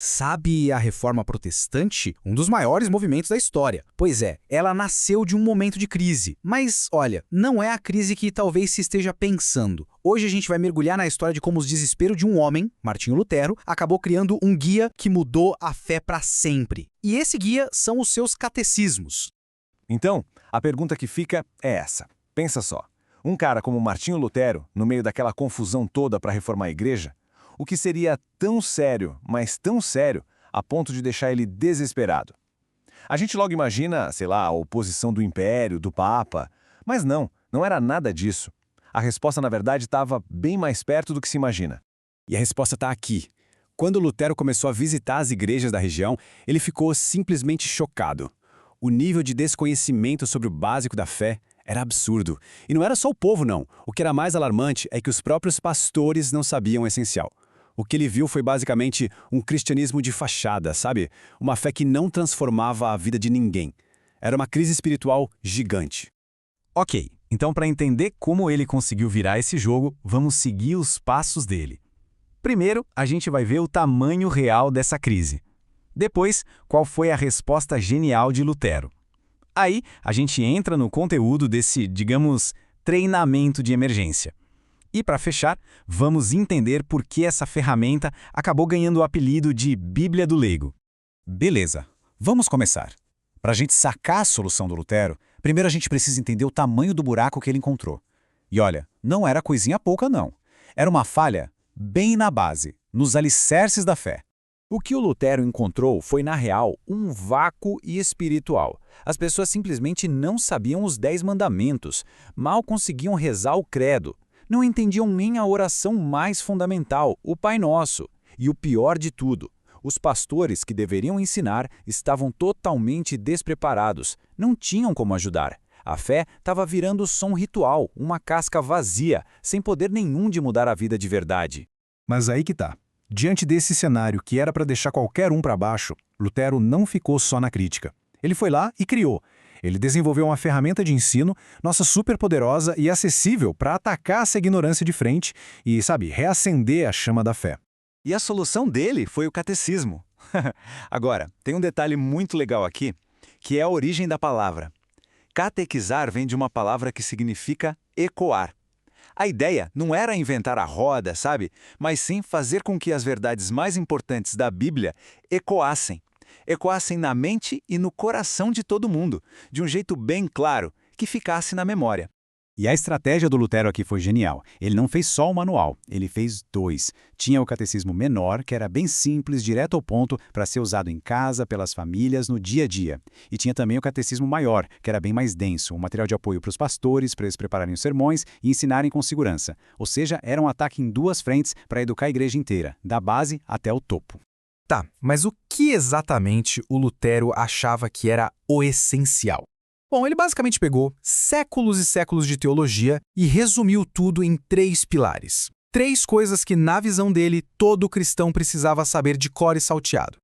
Sabe a Reforma Protestante? Um dos maiores movimentos da história. Pois é, ela nasceu de um momento de crise. Mas, olha, não é a crise que talvez se esteja pensando. Hoje a gente vai mergulhar na história de como o desespero de um homem, Martinho Lutero, acabou criando um guia que mudou a fé para sempre. E esse guia são os seus catecismos. Então, a pergunta que fica é essa. Pensa só. Um cara como Martinho Lutero, no meio daquela confusão toda para reformar a igreja, o que seria tão sério, mas tão sério, a ponto de deixar ele desesperado? A gente logo imagina, sei lá, a oposição do Império, do Papa. Mas não era nada disso. A resposta, na verdade, estava bem mais perto do que se imagina. E a resposta está aqui. Quando Lutero começou a visitar as igrejas da região, ele ficou simplesmente chocado. O nível de desconhecimento sobre o básico da fé era absurdo. E não era só o povo, não. O que era mais alarmante é que os próprios pastores não sabiam o essencial. O que ele viu foi basicamente um cristianismo de fachada, sabe? Uma fé que não transformava a vida de ninguém. Era uma crise espiritual gigante. Ok, então para entender como ele conseguiu virar esse jogo, vamos seguir os passos dele. Primeiro, a gente vai ver o tamanho real dessa crise. Depois, qual foi a resposta genial de Lutero. Aí, a gente entra no conteúdo desse, digamos, treinamento de emergência. E para fechar, vamos entender por que essa ferramenta acabou ganhando o apelido de Bíblia do Leigo. Beleza, vamos começar. Para a gente sacar a solução do Lutero, primeiro a gente precisa entender o tamanho do buraco que ele encontrou. E olha, não era coisinha pouca não. Era uma falha bem na base, nos alicerces da fé. O que o Lutero encontrou foi, na real, um vácuo espiritual. As pessoas simplesmente não sabiam os 10 mandamentos, mal conseguiam rezar o credo. Não entendiam nem a oração mais fundamental, o Pai Nosso. E o pior de tudo, os pastores que deveriam ensinar estavam totalmente despreparados, não tinham como ajudar. A fé estava virando só um ritual, uma casca vazia, sem poder nenhum de mudar a vida de verdade. Mas aí que tá. Diante desse cenário que era para deixar qualquer um para baixo, Lutero não ficou só na crítica. Ele foi lá e criou. Ele desenvolveu uma ferramenta de ensino, nossa superpoderosa e acessível para atacar essa ignorância de frente e, reacender a chama da fé. E a solução dele foi o catecismo. Agora, tem um detalhe muito legal aqui, que é a origem da palavra. Catequizar vem de uma palavra que significa ecoar. A ideia não era inventar a roda, sabe? Mas sim fazer com que as verdades mais importantes da Bíblia ecoassem. Ecoassem na mente e no coração de todo mundo, de um jeito bem claro, que ficasse na memória. E a estratégia do Lutero aqui foi genial. Ele não fez só o manual, ele fez 2. Tinha o catecismo menor, que era bem simples, direto ao ponto, para ser usado em casa, pelas famílias, no dia a dia. E tinha também o catecismo maior, que era bem mais denso, um material de apoio para os pastores, para eles prepararem os sermões e ensinarem com segurança. Ou seja, era um ataque em 2 frentes para educar a igreja inteira, da base até o topo. Tá, mas o que exatamente o Lutero achava que era o essencial? Bom, ele basicamente pegou séculos e séculos de teologia e resumiu tudo em 3 pilares. 3 coisas que, na visão dele, todo cristão precisava saber de cor e salteado.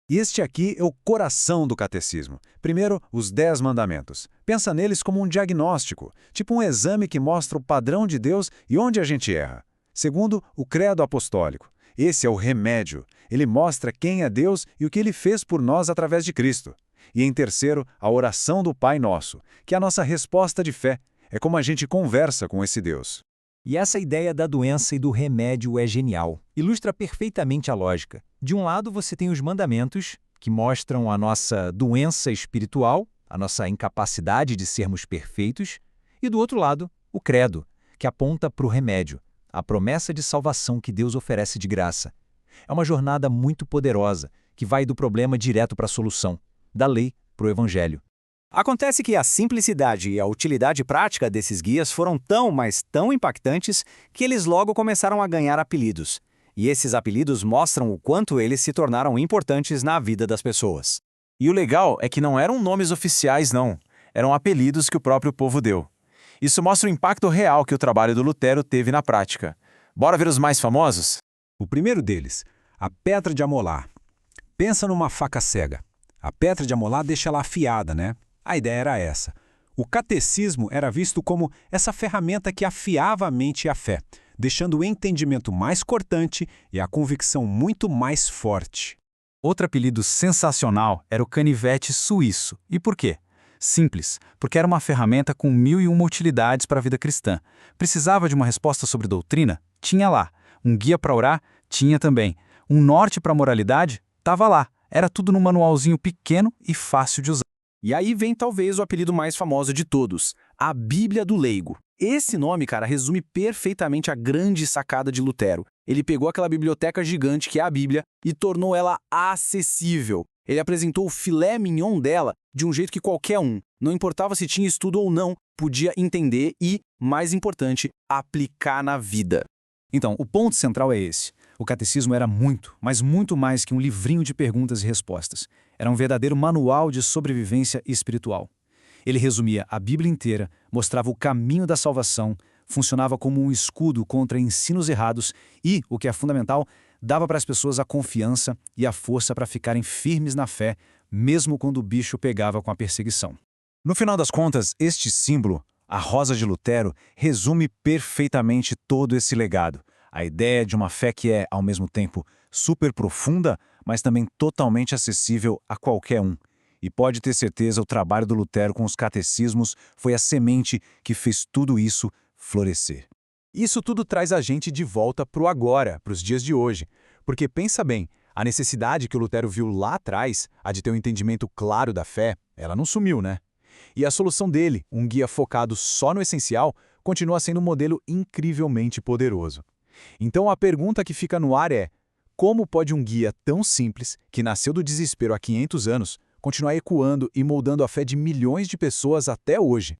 E este aqui é o coração do catecismo. Primeiro, os 10 mandamentos. Pensa neles como um diagnóstico, tipo um exame que mostra o padrão de Deus e onde a gente erra. Segundo, o credo apostólico. Esse é o remédio. Ele mostra quem é Deus e o que ele fez por nós através de Cristo. E em terceiro, a oração do Pai Nosso, que é a nossa resposta de fé. É como a gente conversa com esse Deus. E essa ideia da doença e do remédio é genial. Ilustra perfeitamente a lógica. De um lado, você tem os mandamentos, que mostram a nossa doença espiritual, a nossa incapacidade de sermos perfeitos. E do outro lado, o credo, que aponta para o remédio, a promessa de salvação que Deus oferece de graça. É uma jornada muito poderosa, que vai do problema direto para a solução, da lei para o evangelho. Acontece que a simplicidade e a utilidade prática desses guias foram tão, mas tão impactantes que eles logo começaram a ganhar apelidos. E esses apelidos mostram o quanto eles se tornaram importantes na vida das pessoas. E o legal é que não eram nomes oficiais, não. Eram apelidos que o próprio povo deu. Isso mostra o impacto real que o trabalho do Lutero teve na prática. Bora ver os mais famosos? O primeiro deles, a pedra de amolar. Pensa numa faca cega. A pedra de amolar deixa ela afiada, né? A ideia era essa. O catecismo era visto como essa ferramenta que afiava a mente e a fé, deixando o entendimento mais cortante e a convicção muito mais forte. Outro apelido sensacional era o canivete suíço. E por quê? Simples, porque era uma ferramenta com 1001 utilidades para a vida cristã. Precisava de uma resposta sobre doutrina? Tinha lá. Um guia para orar? Tinha também. Um norte para a moralidade? Tava lá. Era tudo num manualzinho pequeno e fácil de usar. E aí vem talvez o apelido mais famoso de todos, a Bíblia do Leigo. Esse nome, cara, resume perfeitamente a grande sacada de Lutero. Ele pegou aquela biblioteca gigante que é a Bíblia e tornou ela acessível. Ele apresentou o filé mignon dela de um jeito que qualquer um, não importava se tinha estudo ou não, podia entender e, mais importante, aplicar na vida. Então, o ponto central é esse. O catecismo era muito, mas muito mais que um livrinho de perguntas e respostas. Era um verdadeiro manual de sobrevivência espiritual. Ele resumia a Bíblia inteira, mostrava o caminho da salvação, funcionava como um escudo contra ensinos errados e, o que é fundamental, dava para as pessoas a confiança e a força para ficarem firmes na fé, mesmo quando o bicho pegava com a perseguição. No final das contas, este símbolo, a rosa de Lutero, resume perfeitamente todo esse legado. A ideia de uma fé que é, ao mesmo tempo, super profunda, mas também totalmente acessível a qualquer um. E pode ter certeza, o trabalho do Lutero com os catecismos foi a semente que fez tudo isso florescer. Isso tudo traz a gente de volta para o agora, para os dias de hoje. Porque pensa bem, a necessidade que o Lutero viu lá atrás, a de ter um entendimento claro da fé, ela não sumiu, né? E a solução dele, um guia focado só no essencial, continua sendo um modelo incrivelmente poderoso. Então a pergunta que fica no ar é: como pode um guia tão simples, que nasceu do desespero há 500 anos, continuar ecoando e moldando a fé de milhões de pessoas até hoje?